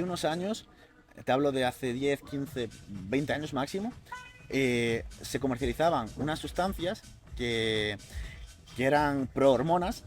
unos años, te hablo de hace 10, 15, 20 años máximo, se comercializaban unas sustancias que, que eran prohormonas,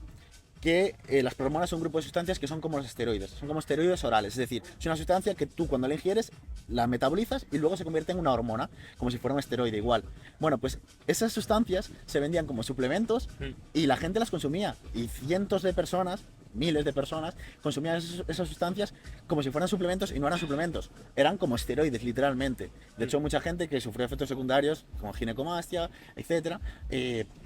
que las prohormonas son un grupo de sustancias que son como los esteroides, son como esteroides orales, es decir, es una sustancia que tú cuando la ingieres la metabolizas y luego se convierte en una hormona, como si fuera un esteroide igual. Bueno, pues esas sustancias se vendían como suplementos Mm. y la gente las consumía y cientos de personas, miles de personas, consumían esas sustancias como si fueran suplementos y no eran suplementos, eran como esteroides literalmente. De Mm. hecho, mucha gente que sufrió efectos secundarios como ginecomastia, etcétera,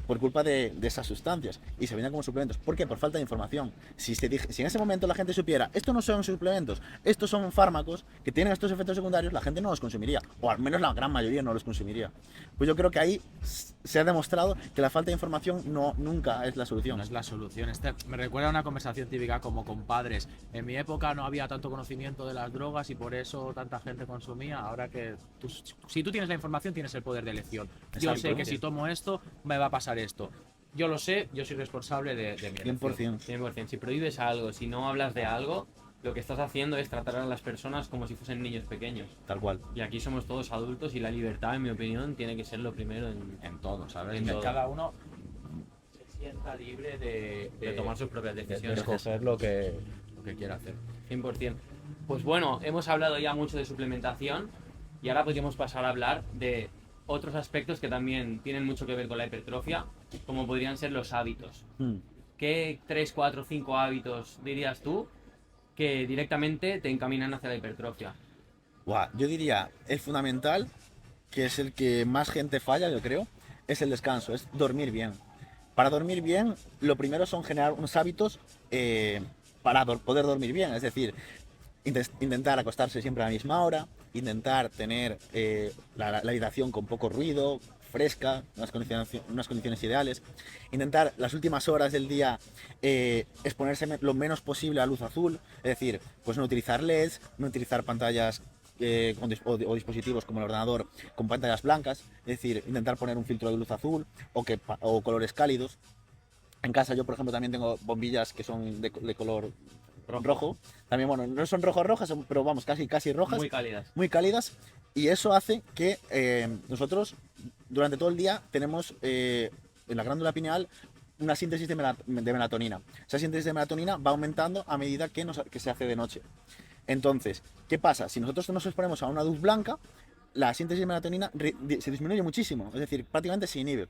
por culpa de esas sustancias y se vendían como suplementos. ¿Por qué? Por falta de información. Si en ese momento la gente supiera, esto no son suplementos, estos son fármacos que tienen estos efectos secundarios, la gente no los consumiría, o al menos la gran mayoría no los consumiría. Pues yo creo que ahí se ha demostrado que la falta de información nunca es la solución. No es la solución. Me recuerda a una conversación típica como con padres. En mi época no había tanto conocimiento de las drogas y por eso tanta gente consumía. Ahora que si tú tienes la información, tienes el poder de elección. Yo sé Exacto. que si tomo esto, me va a pasar esto. Yo lo sé, yo soy responsable de mi elección. 100%. 100%. Si prohíbes algo, si no hablas de algo, lo que estás haciendo es tratar a las personas como si fuesen niños pequeños. Tal cual. Y aquí somos todos adultos y la libertad, en mi opinión, tiene que ser lo primero En todo, ¿sabes? En Que todo. cada uno se sienta libre de tomar sus propias de decisiones. escoger lo que quiera hacer. 100%. Pues bueno, hemos hablado ya mucho de suplementación y ahora podríamos pasar a hablar de otros aspectos que también tienen mucho que ver con la hipertrofia, como podrían ser los hábitos. Hmm. ¿Qué 3, 4, 5 hábitos dirías tú que directamente te encaminan hacia la hipertrofia? Buah, yo diría, el fundamental, que es el que más gente falla, yo creo, es el descanso, es dormir bien. Para dormir bien, lo primero son generar unos hábitos para poder dormir bien, es decir, intentar acostarse siempre a la misma hora, intentar tener la habitación con poco ruido, fresca, unas condiciones ideales, intentar las últimas horas del día exponerse lo menos posible a luz azul, es decir, pues no utilizar LEDs, no utilizar pantallas o dispositivos como el ordenador con pantallas blancas, es decir, intentar poner un filtro de luz azul o colores cálidos. En casa yo, por ejemplo, también tengo bombillas que son de color rojo. También, bueno, no son rojas, pero vamos, casi rojas. Muy cálidas. Muy cálidas. Y eso hace que nosotros durante todo el día tenemos en la glándula pineal una síntesis de melatonina. Esa síntesis de melatonina va aumentando a medida que se hace de noche. Entonces, ¿qué pasa? Si nosotros nos exponemos a una luz blanca, la síntesis de melatonina se disminuye muchísimo, es decir, prácticamente se inhibe.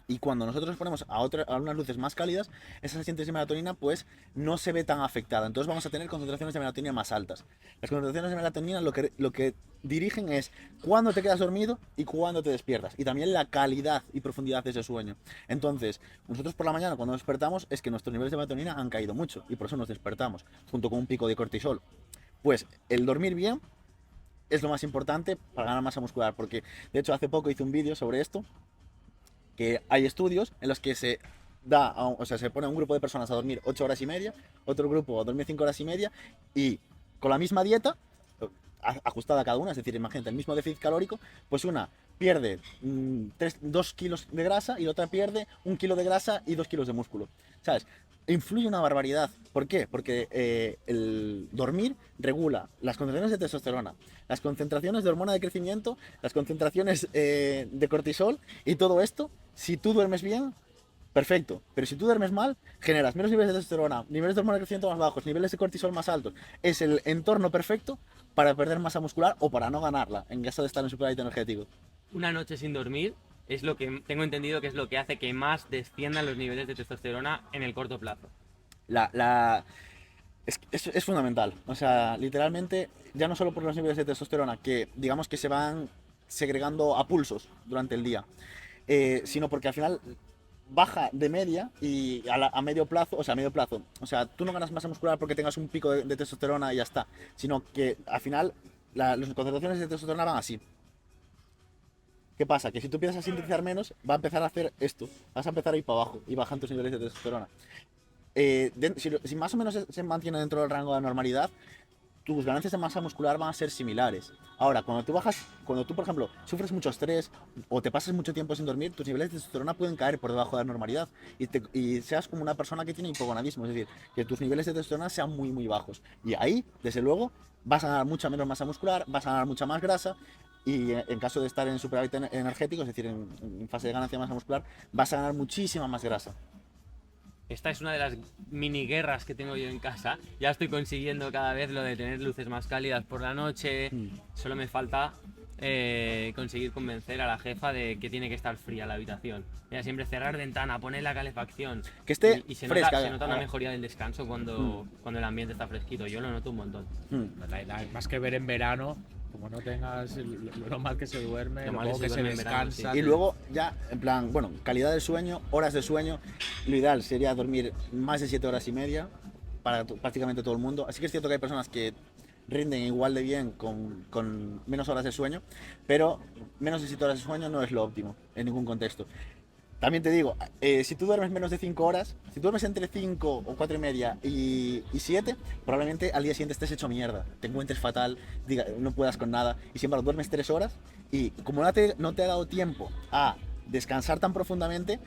Y cuando nosotros nos ponemos a unas luces más cálidas, esa síntesis de melatonina pues no se ve tan afectada. Entonces vamos a tener concentraciones de melatonina más altas. Las concentraciones de melatonina lo que dirigen es cuándo te quedas dormido y cuándo te despiertas. Y también la calidad y profundidad de ese sueño. Entonces, nosotros por la mañana cuando nos despertamos es que nuestros niveles de melatonina han caído mucho y por eso nos despertamos, junto con un pico de cortisol. Pues el dormir bien es lo más importante para ganar masa muscular, porque de hecho hace poco hice un vídeo sobre esto, que hay estudios en los que se pone a un grupo de personas a dormir 8 horas y media, otro grupo a dormir 5 horas y media, y con la misma dieta, ajustada a cada una, es decir, imagínate, el mismo déficit calórico, pues una pierde 2 kilos de grasa y la otra pierde 1 kilo de grasa y 2 kilos de músculo, ¿sabes? Influye una barbaridad. ¿Por qué? Porque el dormir regula las concentraciones de testosterona, las concentraciones de hormona de crecimiento, las concentraciones de cortisol y todo esto. Si tú duermes bien, perfecto. Pero si tú duermes mal, generas menos niveles de testosterona, niveles de hormona de crecimiento más bajos, niveles de cortisol más altos. Es el entorno perfecto para perder masa muscular o para no ganarla en caso de estar en superávit energético. Una noche sin dormir es lo que tengo entendido que es lo que hace que más desciendan los niveles de testosterona en el corto plazo. La, la, es fundamental. O sea, literalmente, ya no solo por los niveles de testosterona, que digamos que se van segregando a pulsos durante el día, sino porque al final baja de media y a medio plazo, o sea, tú no ganas masa muscular porque tengas un pico de testosterona y ya está, sino que al final las concentraciones de testosterona van así. ¿Qué pasa? Que si tú empiezas a sintetizar menos, va a empezar a hacer esto, vas a empezar a ir para abajo y bajan tus niveles de testosterona. Si más o menos se mantiene dentro del rango de normalidad, tus ganancias de masa muscular van a ser similares. Ahora, cuando tú, por ejemplo, sufres mucho estrés o te pasas mucho tiempo sin dormir, tus niveles de testosterona pueden caer por debajo de la normalidad y seas como una persona que tiene hipogonadismo, es decir, que tus niveles de testosterona sean muy, muy bajos. Y ahí, desde luego, vas a ganar mucha menos masa muscular, vas a ganar mucha más grasa y en caso de estar en superávit energético, es decir, en fase de ganancia de masa muscular, vas a ganar muchísima más grasa. Esta es una de las mini guerras que tengo yo en casa. Ya estoy consiguiendo cada vez lo de tener luces más cálidas por la noche. Solo me falta conseguir convencer a la jefa de que tiene que estar fría la habitación. Ella siempre cerrar ventana, poner la calefacción. Que esté y se fresca. se nota una mejoría del descanso cuando el ambiente está fresquito. Yo lo noto un montón. Más que ver en verano, como no tengas lo mal que se duerme, Lo lo mal poco que que se se duerme en verano, descansa. sí. Y luego ya, en plan, bueno, calidad del sueño, horas de sueño. Lo ideal sería dormir más de 7 horas y media para prácticamente todo el mundo. Así que es cierto que hay personas que rinden igual de bien con menos horas de sueño, pero menos de 7 horas de sueño no es lo óptimo en ningún contexto. También te digo, si tú duermes menos de 5 horas, si tú duermes entre 5 o 4 y media y 7, probablemente al día siguiente estés hecho mierda, te encuentres fatal, no puedas con nada, y sin embargo duermes 3 horas y como no te ha dado tiempo a descansar tan profundamente,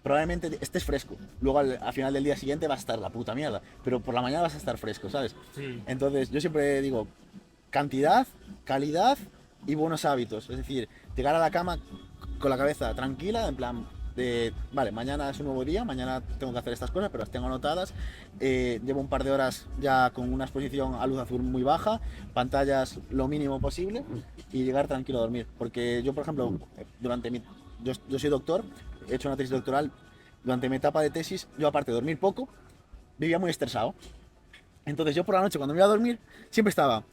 probablemente estés fresco. Luego al final del día siguiente vas a estar la puta mierda, pero por la mañana vas a estar fresco, ¿sabes? Sí. Entonces yo siempre digo, cantidad, calidad y buenos hábitos, es decir, llegar a la cama con la cabeza tranquila, en plan vale, mañana es un nuevo día, mañana tengo que hacer estas cosas, pero las tengo anotadas. Llevo un par de horas ya con una exposición a luz azul muy baja, pantallas lo mínimo posible y llegar tranquilo a dormir. Porque yo, por ejemplo, yo soy doctor, he hecho una tesis doctoral. Durante mi etapa de tesis, yo aparte de dormir poco, vivía muy estresado. Entonces yo por la noche cuando me iba a dormir, siempre estaba,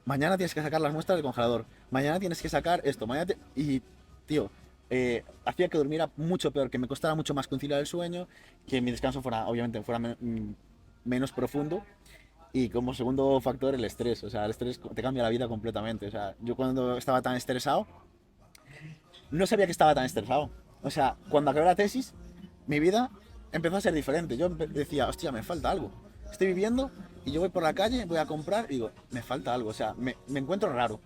mañana tienes que sacar las muestras del congelador, mañana tienes que sacar esto, y tío, hacía que durmiera mucho peor, que me costara mucho más conciliar el sueño, que mi descanso obviamente fuera menos profundo. Y como segundo factor, el estrés. O sea, el estrés te cambia la vida completamente. O sea, yo cuando estaba tan estresado, no sabía que estaba tan estresado. O sea, cuando acabé la tesis, mi vida empezó a ser diferente. Yo decía, hostia, me falta algo. Estoy viviendo y yo voy por la calle, voy a comprar y digo, me falta algo. O sea, me encuentro raro.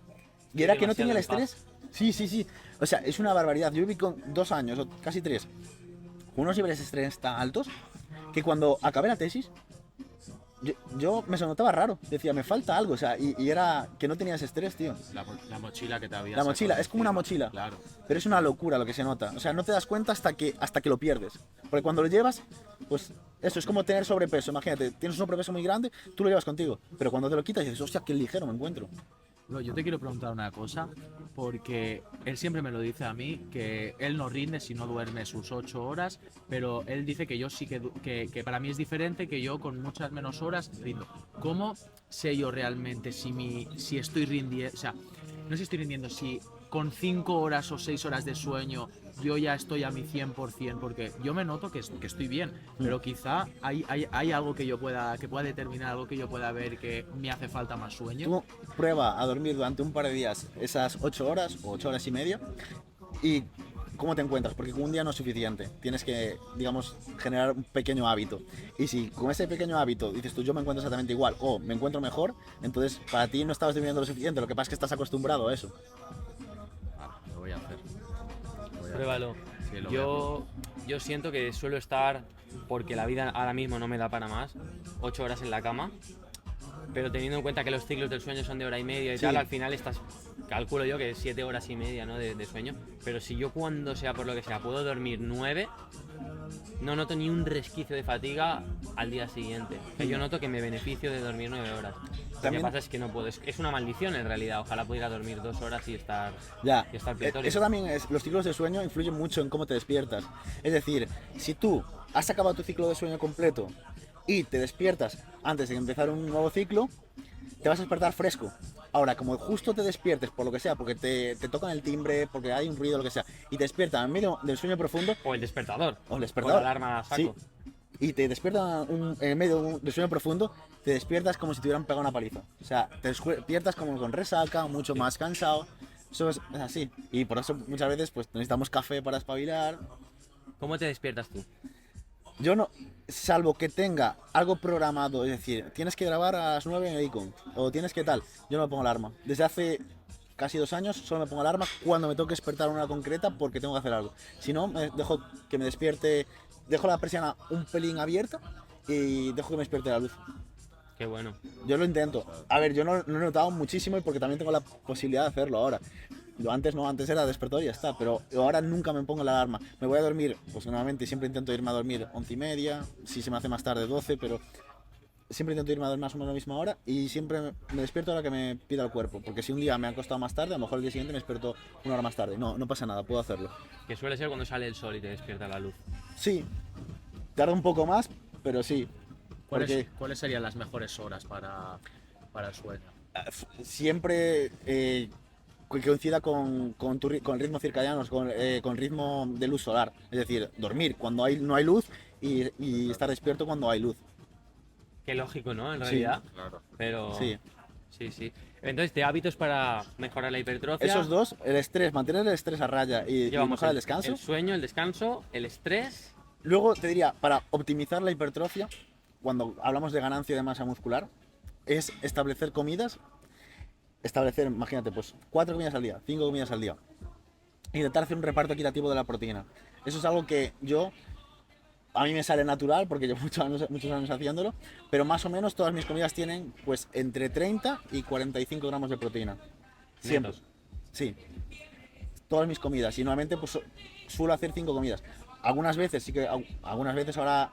Y era que no tenía el estrés. Sí, sí, sí. O sea, es una barbaridad. Yo viví con 2 años, o casi 3, con unos niveles de estrés tan altos que cuando acabé la tesis, yo me notaba raro. Decía, me falta algo. O sea, y era que no tenías estrés, tío. La mochila que te había La mochila, sacado es como una encima. mochila. Claro. Pero es una locura lo que se nota. O sea, no te das cuenta hasta que lo pierdes. Porque cuando lo llevas, pues eso es como tener sobrepeso. Imagínate, tienes un sobrepeso muy grande, tú lo llevas contigo. Pero cuando te lo quitas dices, hostia, qué ligero me encuentro. No, yo te quiero preguntar una cosa, porque él siempre me lo dice a mí, que él no rinde si no duerme sus 8 horas, pero él dice que yo sí que para mí es diferente, que yo con muchas menos horas rindo. ¿Cómo sé yo realmente si estoy rindiendo? O sea, no sé si estoy rindiendo, si con 5 horas o 6 horas de sueño yo ya estoy a mi 100%, porque yo me noto que estoy bien, pero quizá hay algo que pueda determinar, algo que yo pueda ver que me hace falta más sueño. Tú prueba a dormir durante un par de días esas 8 horas o 8 horas y media y cómo te encuentras, porque con un día no es suficiente. Tienes que, digamos, generar un pequeño hábito. Y si con ese pequeño hábito dices tú, yo me encuentro exactamente igual o me encuentro mejor, entonces para ti no estabas durmiendo lo suficiente. Lo que pasa es que estás acostumbrado a eso. Lo voy a hacer. Pruébalo. Sí, lo voy Yo siento que suelo estar, porque la vida ahora mismo no me da para más, 8 horas en la cama, pero teniendo en cuenta que los ciclos del sueño son de hora y media y Sí. tal, al final estás, calculo yo que 7 horas y media, ¿no? de sueño, pero si yo cuando sea por lo que sea puedo dormir 9, no noto ni un resquicio de fatiga al día siguiente. Que yo noto que me beneficio de dormir 9 horas. Lo También- que pasa es que no puedo, es una maldición en realidad, ojalá pudiera dormir 2 horas y estar Ya, pletórico. eso también es, los ciclos de sueño influyen mucho en cómo te despiertas. Es decir, si tú has acabado tu ciclo de sueño completo y te despiertas antes de empezar un nuevo ciclo, te vas a despertar fresco. Ahora, como justo te despiertes por lo que sea, porque te tocan el timbre, porque hay un ruido, lo que sea, y te despiertan en medio del sueño profundo, O el despertador. o el despertador, O la alarma a saco. sí, y te despiertan en medio del sueño profundo, te despiertas como si te hubieran pegado una paliza. O sea, te despiertas como con resaca, mucho más cansado. Eso es así. Y por eso muchas veces pues necesitamos café para espabilar. ¿Cómo te despiertas tú? Yo no, salvo que tenga algo programado, es decir, tienes que grabar a las 9 en el Icon, o tienes que tal, yo no me pongo alarma. Desde hace casi 2 años solo me pongo alarma cuando me toque despertar a una hora concreta porque tengo que hacer algo. Si no, dejo que me despierte, dejo la persiana un pelín abierta y dejo que me despierte la luz. Qué bueno. Yo lo intento. A ver, yo no he notado muchísimo y porque también tengo la posibilidad de hacerlo ahora. Yo antes no, antes era despertador y ya está, pero ahora nunca me pongo la alarma. Me voy a dormir, pues normalmente siempre intento irme a dormir 11:30, si se me hace más tarde 12, pero siempre intento irme a dormir más o menos a la misma hora y siempre me despierto a la que me pida el cuerpo, porque si un día me ha acostado más tarde, a lo mejor el día siguiente me despierto una hora más tarde. No, no pasa nada, puedo hacerlo. Que suele ser cuando sale el sol y te despierta la luz. Sí, tarda un poco más, pero sí, porque ¿Cuáles serían las mejores horas para el sueño? siempre que coincida con el ritmo circadiano, con el ritmo de luz solar. Es decir, dormir cuando no hay luz y estar despierto cuando hay luz. Qué lógico, ¿no? En Sí. realidad. Claro. Pero. Sí. Sí, sí. Entonces, de hábitos para mejorar la hipertrofia. Esos dos, el estrés, mantener el estrés a raya y Llevamos mejorar el descanso. el sueño, el descanso, el estrés. Luego te diría, para optimizar la hipertrofia, cuando hablamos de ganancia de masa muscular, es establecer comidas. Establecer, imagínate, pues 4 comidas al día, 5 comidas al día. Intentar hacer un reparto equitativo de la proteína. Eso es algo que a mí me sale natural porque llevo muchos años haciéndolo, pero más o menos todas mis comidas tienen pues entre 30 y 45 gramos de proteína. Siempre. Netos. Sí, todas mis comidas. Y normalmente pues suelo hacer 5 comidas. Algunas veces sí que, algunas veces ahora,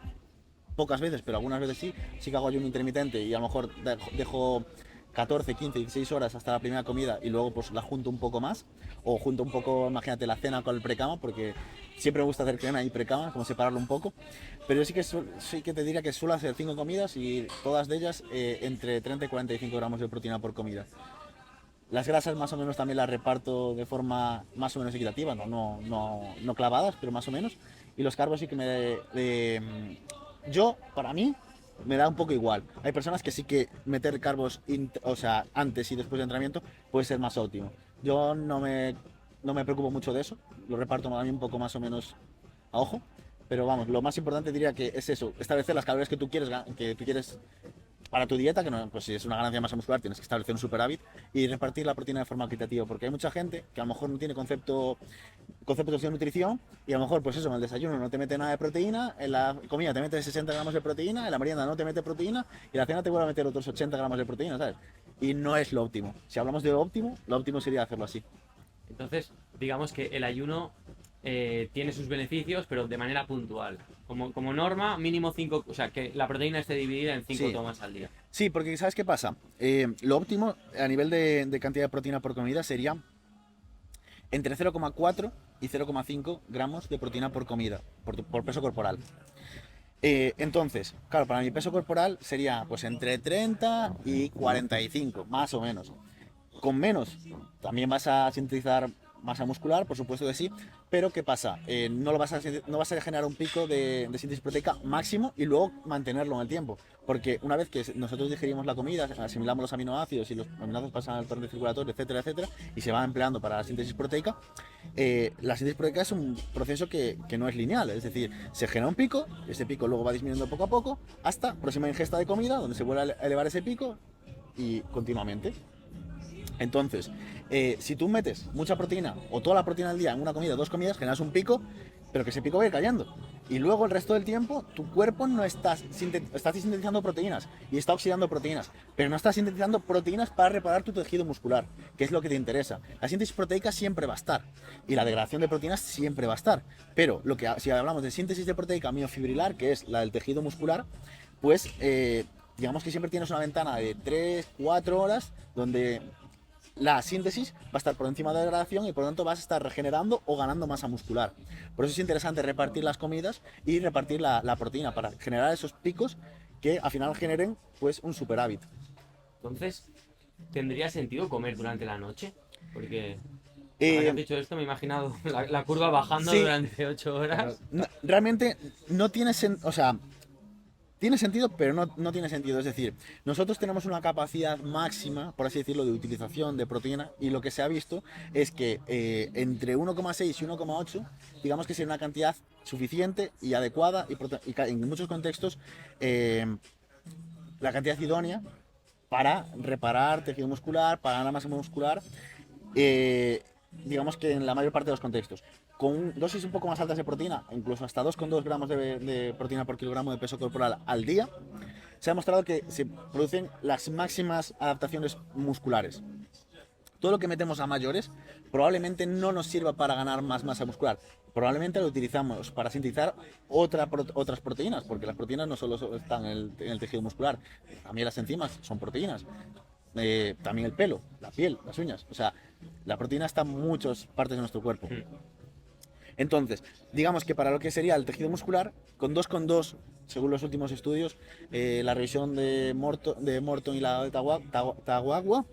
pocas veces, pero algunas veces sí que hago ayuno intermitente y a lo mejor dejo 14, 15, 16 horas hasta la primera comida y luego pues la junto un poco más o junto un poco, imagínate, la cena con el precama porque siempre me gusta hacer cena y precama, como separarlo un poco, pero yo sí que te diría que suelo hacer 5 comidas y todas de ellas entre 30 y 45 gramos de proteína por comida. Las grasas más o menos también las reparto de forma más o menos equitativa, no clavadas, pero más o menos. Y los carbos sí que yo, para mí, me da un poco igual. Hay personas que sí que meter carbos, o sea, antes y después de entrenamiento puede ser más óptimo. Yo no me preocupo mucho de eso, lo reparto a mí un poco más o menos a ojo. Pero vamos, lo más importante diría que es eso, establecer las calorías que tú quieres para tu dieta, que no, pues si es una ganancia de masa muscular tienes que establecer un superávit y repartir la proteína de forma equitativa, porque hay mucha gente que a lo mejor no tiene conceptos de nutrición y a lo mejor pues eso, en el desayuno no te mete nada de proteína, en la comida te mete 60 gramos de proteína, en la merienda no te mete proteína y en la cena te vuelve a meter otros 80 gramos de proteína, ¿sabes? Y no es lo óptimo. Si hablamos de lo óptimo sería hacerlo así. Entonces, digamos que el ayuno tiene sus beneficios, pero de manera puntual. Como norma, mínimo 5, o sea, que la proteína esté dividida en 5 Sí. tomas al día. Sí, porque ¿sabes qué pasa? Lo óptimo a nivel de cantidad de proteína por comida sería entre 0,4 y 0,5 gramos de proteína por comida, por peso corporal. Entonces, claro, para mi peso corporal sería pues entre 30 y 45, más o menos. Con menos, también vas a sintetizar masa muscular, por supuesto que sí, pero ¿qué pasa? No vas a generar un pico de síntesis proteica máximo y luego mantenerlo en el tiempo, porque una vez que nosotros digerimos la comida, asimilamos los aminoácidos y los aminoácidos pasan al torrente circulatorio, etcétera, etcétera, y se va empleando para la síntesis proteica, la síntesis proteica es un proceso que no es lineal, es decir, se genera un pico, ese pico luego va disminuyendo poco a poco, hasta próxima ingesta de comida, donde se vuelve a elevar ese pico y continuamente. Entonces, si tú metes mucha proteína o toda la proteína del día en una comida o 2 comidas, generas un pico, pero que ese pico va a ir cayendo. Y luego el resto del tiempo, tu cuerpo no está sintetizando proteínas y está oxidando proteínas, pero no está sintetizando proteínas para reparar tu tejido muscular, que es lo que te interesa. La síntesis proteica siempre va a estar y la degradación de proteínas siempre va a estar. Pero si hablamos de síntesis de proteica miofibrilar, que es la del tejido muscular, pues digamos que siempre tienes una ventana de 3-4 horas donde la síntesis va a estar por encima de la degradación y por lo tanto vas a estar regenerando o ganando masa muscular. Por eso es interesante repartir las comidas y repartir la proteína para generar esos picos que al final generen pues un superávit. Entonces, ¿tendría sentido comer durante la noche? Porque, Eh, ahora que has dicho esto, me he imaginado la curva bajando sí. durante 8 horas. Realmente no tienes, o sea, Tiene sentido, pero no tiene sentido. Es decir, nosotros tenemos una capacidad máxima, por así decirlo, de utilización de proteína, y lo que se ha visto es que entre 1,6 y 1,8, digamos que sería una cantidad suficiente y adecuada y en muchos contextos la cantidad idónea para reparar tejido muscular, para ganar masa muscular, digamos que en la mayor parte de los contextos. Con dosis un poco más altas de proteína, incluso hasta 2,2 gramos de proteína por kilogramo de peso corporal al día, se ha demostrado que se producen las máximas adaptaciones musculares. Todo lo que metemos a mayores probablemente no nos sirva para ganar más masa muscular. Probablemente lo utilizamos para sintetizar otras proteínas, porque las proteínas no solo están en el tejido muscular, también las enzimas son proteínas. También el pelo, la piel, las uñas. O sea, la proteína está en muchas partes de nuestro cuerpo. Entonces, digamos que para lo que sería el tejido muscular, con 2,2, según los últimos estudios, la revisión de Morton y la de Taguagua,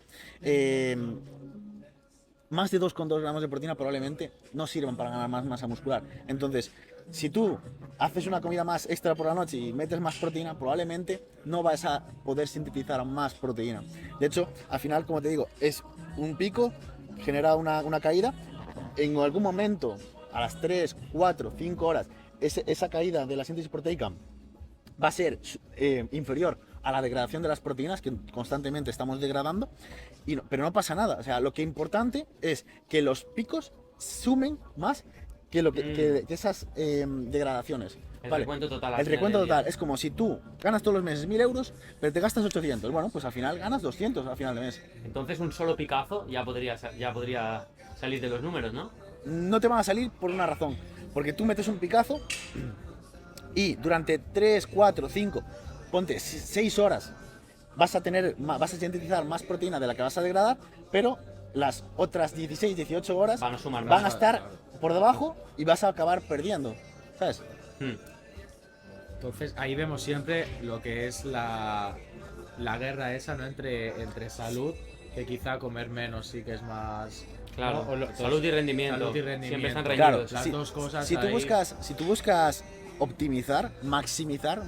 más de 2,2 gramos de proteína probablemente no sirvan para ganar más masa muscular. Entonces, si tú haces una comida más extra por la noche y metes más proteína, probablemente no vas a poder sintetizar más proteína. De hecho, al final, como te digo, es un pico, genera una caída. En algún momento, a las 3, 4, 5 horas, esa caída de la síntesis proteica va a ser inferior a la degradación de las proteínas, que constantemente estamos degradando, pero no pasa nada. O sea, lo que es importante es que los picos sumen más que esas degradaciones. El Vale. recuento total. El recuento total es como si tú ganas todos los meses 1.000 euros, pero te gastas 800. Bueno, pues al final ganas 200 al final de mes. Entonces un solo picazo ya podría salir de los números, ¿no? No te van a salir por una razón, porque tú metes un picazo y durante 3, 4, 5, ponte 6 horas vas a sintetizar más proteína de la que vas a degradar, pero las otras 16, 18 horas van a estar por debajo y vas a acabar perdiendo, ¿sabes? Entonces ahí vemos siempre lo que es la guerra esa, ¿no? Entre salud, que quizá comer menos sí que es más... Claro, ¿no? salud y rendimiento. Salud y rendimiento. Siempre están Claro, reñidos. Las dos cosas si tú ahí- buscas optimizar, maximizar,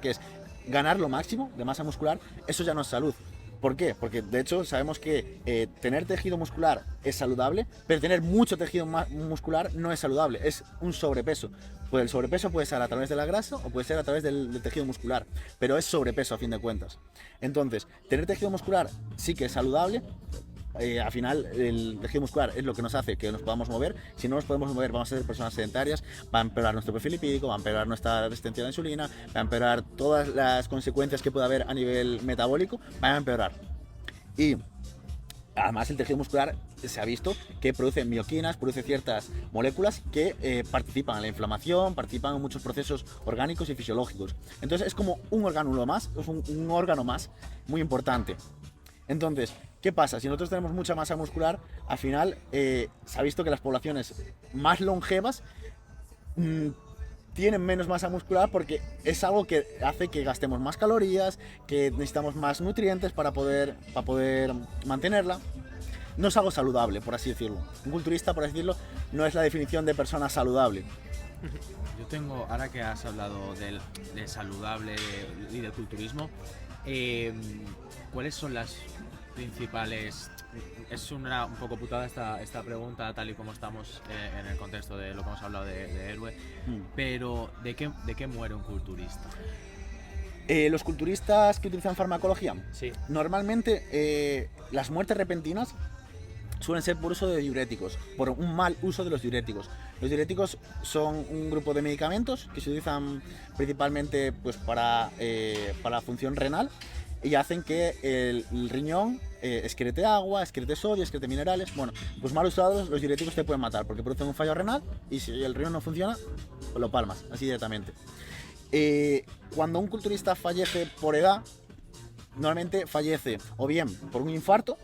que es ganar lo máximo de masa muscular, eso ya no es salud. ¿Por qué? Porque de hecho sabemos que tener tejido muscular es saludable, pero tener mucho tejido muscular no es saludable, es un sobrepeso. Pues el sobrepeso puede ser a través de la grasa o puede ser a través del tejido muscular, pero es sobrepeso a fin de cuentas. Entonces, tener tejido muscular sí que es saludable. Al final el tejido muscular es lo que nos hace que nos podamos mover. Si no nos podemos mover, vamos a ser personas sedentarias, va a empeorar nuestro perfil lipídico, va a empeorar nuestra resistencia a la insulina, va a empeorar todas las consecuencias que pueda haber a nivel metabólico, van a empeorar. Y además el tejido muscular se ha visto que produce mioquinas, produce ciertas moléculas que participan en la inflamación, participan en muchos procesos orgánicos y fisiológicos. Entonces es como un órgano más, es un órgano más muy importante. Entonces, ¿qué pasa? Si nosotros tenemos mucha masa muscular, al final se ha visto que las poblaciones más longevas tienen menos masa muscular porque es algo que hace que gastemos más calorías, que necesitamos más nutrientes para poder mantenerla. No es algo saludable, por así decirlo. Un culturista, por así decirlo, no es la definición de persona saludable. Yo tengo, ahora que has hablado de saludable y de culturismo, ¿cuáles son las principales? Es un poco putada esta pregunta, tal y como estamos en el contexto de lo que hemos hablado de héroe, pero ¿de qué muere un culturista? Los culturistas que utilizan farmacología, Sí. normalmente las muertes repentinas suelen ser por uso de diuréticos, por un mal uso de los diuréticos. Los diuréticos son un grupo de medicamentos que se utilizan principalmente pues, para la función renal y hacen que el riñón excrete agua, excrete sodio, excrete minerales. Bueno, pues mal usados los diuréticos te pueden matar porque producen un fallo renal y si el riñón no funciona, pues lo palmas, así directamente. Cuando un culturista fallece por edad, normalmente fallece o bien por un infarto.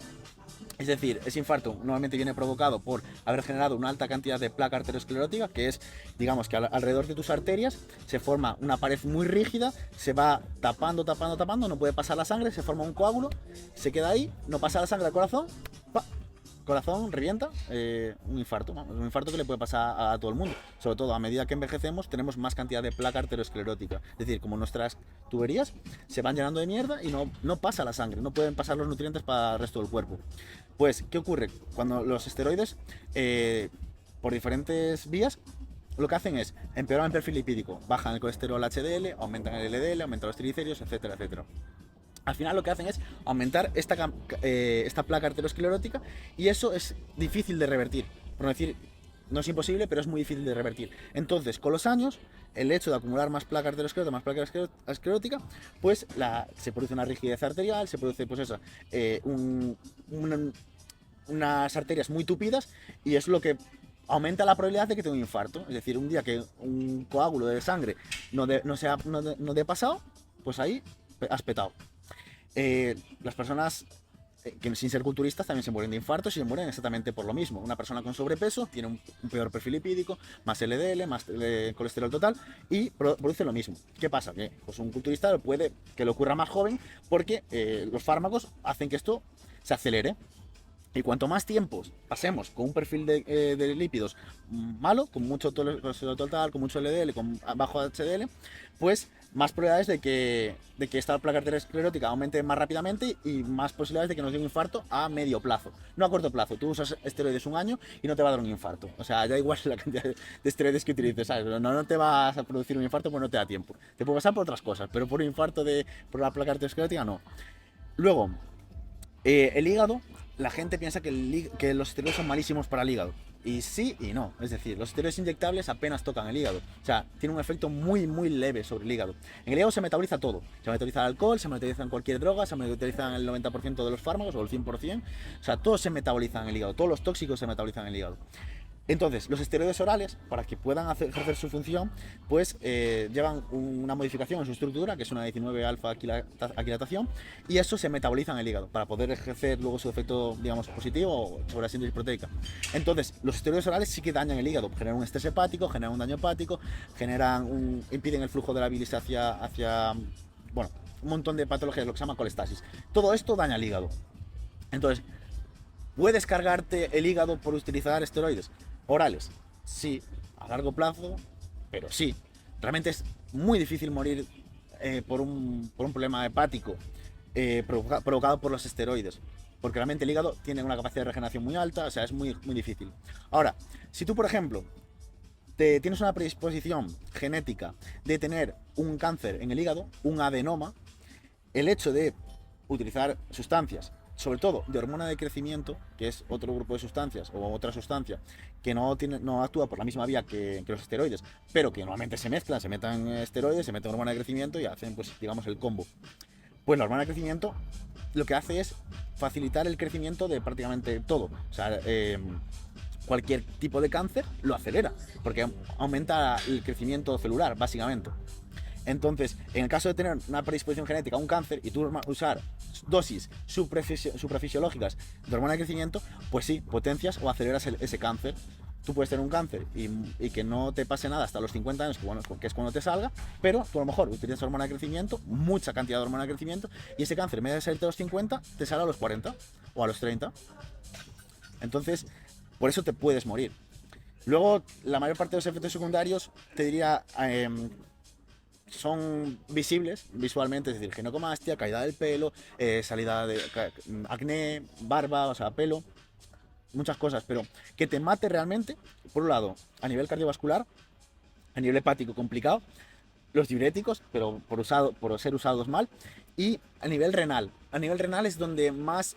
Es decir, ese infarto normalmente viene provocado por haber generado una alta cantidad de placa arteriosclerótica, que es, digamos, que alrededor de tus arterias se forma una pared muy rígida, se va tapando, no puede pasar la sangre, se forma un coágulo, se queda ahí, no pasa la sangre al corazón, corazón revienta, un infarto, vamos, un infarto que le puede pasar a todo el mundo. Sobre todo a medida que envejecemos tenemos más cantidad de placa arteriosclerótica, es decir, como nuestras tuberías se van llenando de mierda y no pasa la sangre, no pueden pasar los nutrientes para el resto del cuerpo. Pues, ¿qué ocurre? Cuando los esteroides, por diferentes vías, lo que hacen es empeorar el perfil lipídico, bajan el colesterol HDL, aumentan el LDL, aumentan los triglicéridos, etcétera, etcétera. Al final lo que hacen es aumentar esta placa arteriosclerótica y eso es difícil de revertir. Por no decir, no es imposible, pero es muy difícil de revertir. Entonces, con los años, el hecho de acumular más placa arteriosclerótica, más placa esclerótica, pues se produce una rigidez arterial, se produce pues eso, unas arterias muy tupidas y es lo que aumenta la probabilidad de que tenga un infarto. Es decir, un día que un coágulo de sangre no dé pasado, pues ahí has petado. Las personas que sin ser culturistas también se mueren de infartos y se mueren exactamente por lo mismo. Una persona con sobrepeso tiene un peor perfil lipídico, más LDL, más colesterol total y produce lo mismo. ¿Qué pasa? Que pues un culturista puede que le ocurra más joven porque los fármacos hacen que esto se acelere. Y cuanto más tiempos pasemos con un perfil de lípidos malo, con mucho colesterol total, con mucho LDL, con bajo HDL, pues más probabilidades de que esta placa arteriosclerótica aumente más rápidamente y más posibilidades de que nos dé un infarto a medio plazo. No a corto plazo. Tú usas esteroides un año y no te va a dar un infarto. O sea, da igual la cantidad de esteroides que utilices, ¿sabes? No te vas a producir un infarto porque no te da tiempo. Te puede pasar por otras cosas, pero por un infarto por la placa arteriosclerótica no. Luego, el hígado, la gente piensa que los esteroides son malísimos para el hígado. Y sí y no. Es decir, los esteroides inyectables apenas tocan el hígado. O sea, tiene un efecto muy, muy leve sobre el hígado. En el hígado se metaboliza todo. Se metaboliza el alcohol, se metaboliza en cualquier droga, se metaboliza en el 90% de los fármacos o el 100%. O sea, todo se metaboliza en el hígado. Todos los tóxicos se metabolizan en el hígado. Entonces, los esteroides orales, para que puedan ejercer su función, pues llevan una modificación en su estructura, que es una 19-alfa-aquilatación, y eso se metaboliza en el hígado, para poder ejercer luego su efecto, digamos, positivo sobre la síntesis proteica. Entonces, los esteroides orales sí que dañan el hígado, generan un estrés hepático, generan un daño hepático, impiden el flujo de la bilis hacia, bueno, un montón de patologías, lo que se llama colestasis. Todo esto daña el hígado. Entonces, ¿puedes cargarte el hígado por utilizar esteroides orales? Sí, a largo plazo, pero sí. Realmente es muy difícil morir por un problema hepático provocado por los esteroides, porque realmente el hígado tiene una capacidad de regeneración muy alta, o sea, es muy, muy difícil. Ahora, si tú, por ejemplo, tienes una predisposición genética de tener un cáncer en el hígado, un adenoma, el hecho de utilizar sustancias, sobre todo de hormona de crecimiento, que es otro grupo de sustancias o otra sustancia que no actúa por la misma vía que los esteroides, pero que normalmente se mezclan, se meten esteroides, se meten hormona de crecimiento y hacen, pues, digamos, el combo. Pues la hormona de crecimiento lo que hace es facilitar el crecimiento de prácticamente todo. O sea, cualquier tipo de cáncer lo acelera, porque aumenta el crecimiento celular, básicamente. Entonces, en el caso de tener una predisposición genética a un cáncer y tú usar dosis suprafisiológicas de hormona de crecimiento, pues sí, potencias o aceleras ese cáncer. Tú puedes tener un cáncer y que no te pase nada hasta los 50 años, que es cuando te salga, pero tú a lo mejor utilizas hormona de crecimiento, mucha cantidad de hormona de crecimiento, y ese cáncer, en vez de salirte a los 50, te sale a los 40 o a los 30. Entonces, por eso te puedes morir. Luego, la mayor parte de los efectos secundarios, te diría, son visibles visualmente, es decir, ginecomastia, caída del pelo, salida de acné, barba, o sea, pelo, muchas cosas, pero que te mate realmente, por un lado, a nivel cardiovascular, a nivel hepático complicado, los diuréticos, pero por ser usados mal, y a nivel renal. A nivel renal es donde más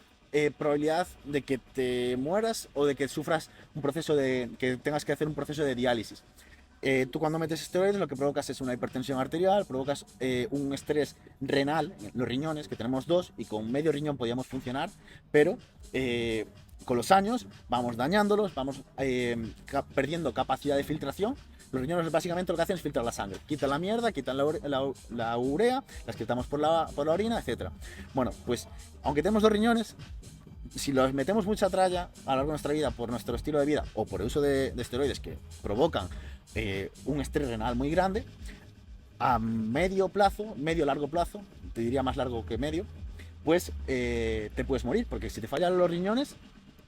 probabilidad de que te mueras o de que sufras que tengas que hacer un proceso de diálisis. Tú cuando metes esteroides lo que provocas es una hipertensión arterial, provocas un estrés renal en los riñones, que tenemos dos, y con medio riñón podíamos funcionar, pero con los años vamos dañándolos, vamos perdiendo capacidad de filtración. Los riñones básicamente lo que hacen es filtrar la sangre, quitan la mierda, quitan la urea, las quitamos por la orina, etc. Bueno, pues aunque tenemos dos riñones, si los metemos mucha tralla a lo largo de nuestra vida por nuestro estilo de vida o por el uso de esteroides que provocan un estrés renal muy grande, a medio largo plazo, te diría más largo que medio, pues te puedes morir, porque si te fallan los riñones,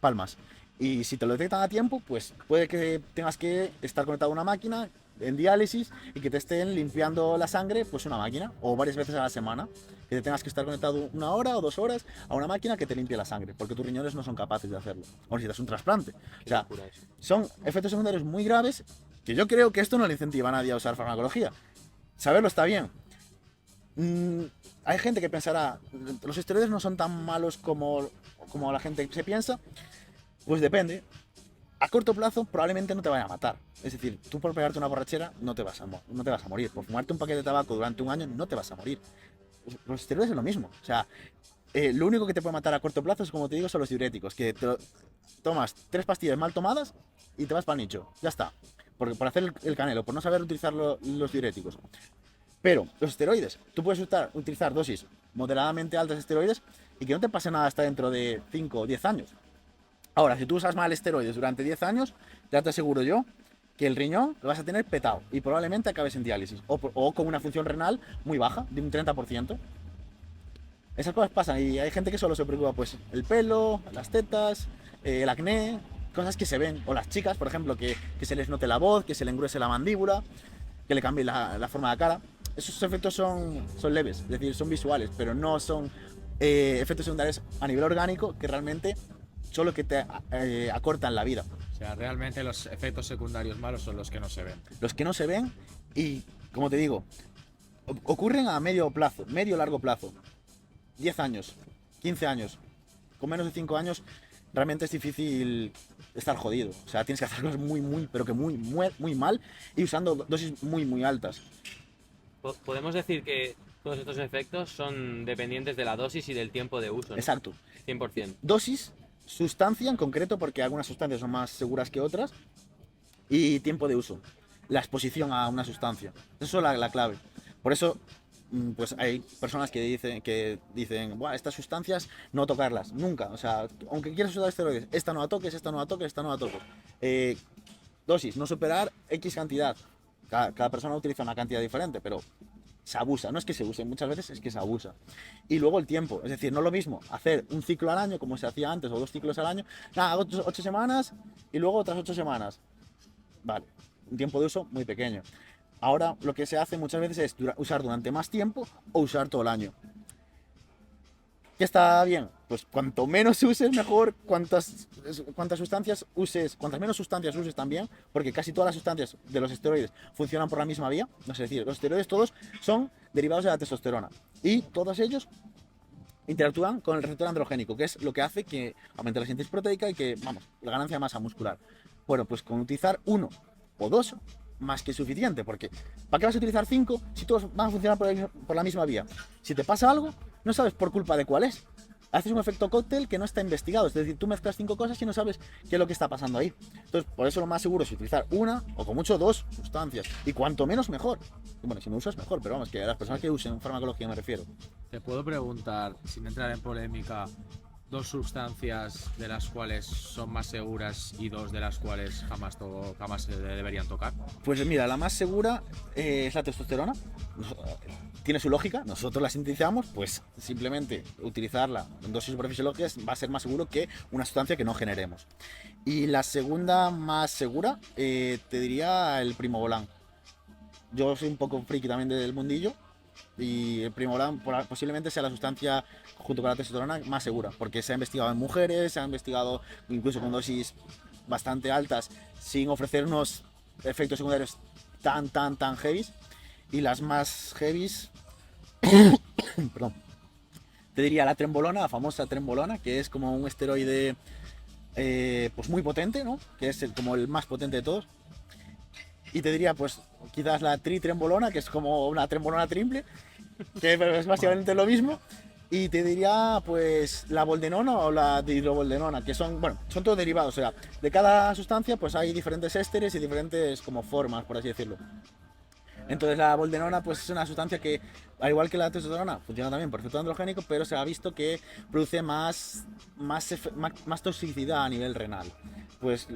palmas. Y si te lo detectan a tiempo, pues puede que tengas que estar conectado a una máquina en diálisis y que te estén limpiando la sangre, pues una máquina, o varias veces a la semana, que te tengas que estar conectado 1 hora o 2 horas a una máquina que te limpie la sangre, porque tus riñones no son capaces de hacerlo, o necesitas un trasplante. O sea, locura eso. son efectos secundarios muy graves que yo creo que esto no le incentiva a nadie a usar farmacología. Saberlo está bien. Hay gente que pensará, los esteroides no son tan malos como la gente se piensa. Pues depende. A corto plazo probablemente no te vaya a matar. Es decir, tú por pegarte una borrachera no te vas a morir. Por fumarte un paquete de tabaco durante un año no te vas a morir. Los esteroides es lo mismo. O sea, lo único que te puede matar a corto plazo es, como te digo, son los diuréticos. Que tomas 3 pastillas mal tomadas y te vas para el nicho. Ya está. Porque por hacer el canelo, por no saber utilizar los diuréticos. Pero los esteroides, tú puedes utilizar dosis moderadamente altas de esteroides y que no te pase nada hasta dentro de 5 o 10 años. Ahora, si tú usas mal esteroides durante 10 años, ya te aseguro yo que el riñón lo vas a tener petado y probablemente acabes en diálisis o con una función renal muy baja, de un 30%. Esas cosas pasan y hay gente que solo se preocupa, pues, el pelo, las tetas, el acné, cosas que se ven. O las chicas, por ejemplo, que se les note la voz, que se le engruese la mandíbula, que le cambie la forma de la cara. Esos efectos son leves, es decir, son visuales, pero no son efectos secundarios a nivel orgánico que realmente son los que te acortan la vida. O sea, realmente los efectos secundarios malos son los que no se ven. Los que no se ven y, como te digo, ocurren a medio plazo, medio-largo plazo. 10 años, 15 años, con menos de 5 años, realmente es difícil estar jodido. O sea, tienes que hacerlos pero que muy mal y usando dosis muy altas. Podemos decir que todos estos efectos son dependientes de la dosis y del tiempo de uso, ¿no? Exacto. 100%. Dosis, sustancia en concreto, porque algunas sustancias son más seguras que otras, y tiempo de uso, la exposición a una sustancia. Eso es la clave. Por eso, pues hay personas que dicen, "Buah, estas sustancias no tocarlas, nunca". O sea, aunque quieras usar esteroides, esta no la toques, esta no la toques, esta no la toques. Dosis, no superar X cantidad. Cada persona utiliza una cantidad diferente, pero se abusa. No es que se use, muchas veces es que se abusa. Y luego el tiempo, es decir, no es lo mismo hacer un ciclo al año, como se hacía antes, o 2 ciclos al año. Nada, hago 8 semanas y luego otras 8 semanas. Vale, un tiempo de uso muy pequeño. Ahora lo que se hace muchas veces es usar durante más tiempo o usar todo el año. ¿Qué está bien? Pues cuanto menos uses, mejor. Cuantas sustancias uses, cuantas menos sustancias uses también, porque casi todas las sustancias de los esteroides funcionan por la misma vía. Es decir, los esteroides todos son derivados de la testosterona y todos ellos interactúan con el receptor androgénico, que es lo que hace que aumente la síntesis proteica y que, vamos, la ganancia de masa muscular. Bueno, pues con utilizar 1 o 2 más que suficiente, porque ¿para qué vas a utilizar 5 si todos van a funcionar por la misma vía? Si te pasa algo, no sabes por culpa de cuál es. Haces un efecto cóctel que no está investigado, es decir, tú mezclas 5 cosas y no sabes qué es lo que está pasando ahí. Entonces, por eso lo más seguro es utilizar 1 o con mucho 2 sustancias, y cuanto menos mejor. Y bueno, si no usas mejor, pero vamos, que a las personas que usen farmacología me refiero. Te puedo preguntar, sin entrar en polémica, 2 sustancias de las cuales son más seguras y 2 de las cuales jamás se deberían tocar. Pues mira, la más segura es la testosterona. Tiene su lógica, nosotros la sintetizamos, pues simplemente utilizarla en dosis superfisiológicas va a ser más seguro que una sustancia que no generemos. Y la segunda más segura, te diría el Primobolan. Yo soy un poco friki también del mundillo, y el Primobolan posiblemente sea la sustancia, junto con la testosterona, más segura, porque se ha investigado en mujeres, se ha investigado incluso con dosis bastante altas, sin ofrecernos efectos secundarios tan heavy. Y las más heavies, perdón, te diría la trembolona, la famosa trembolona, que es como un esteroide pues muy potente, ¿no? Que es como el más potente de todos. Y te diría, pues, quizás la tritrembolona, que es como una trembolona triple, que es básicamente lo mismo. Y te diría, pues, la boldenona o la dihidroboldenona, que son todos derivados. O sea, de cada sustancia, pues hay diferentes ésteres y diferentes como formas, por así decirlo. Entonces la boldenona pues es una sustancia que, al igual que la testosterona, funciona también por efecto androgénico, pero se ha visto que produce más toxicidad a nivel renal. Pues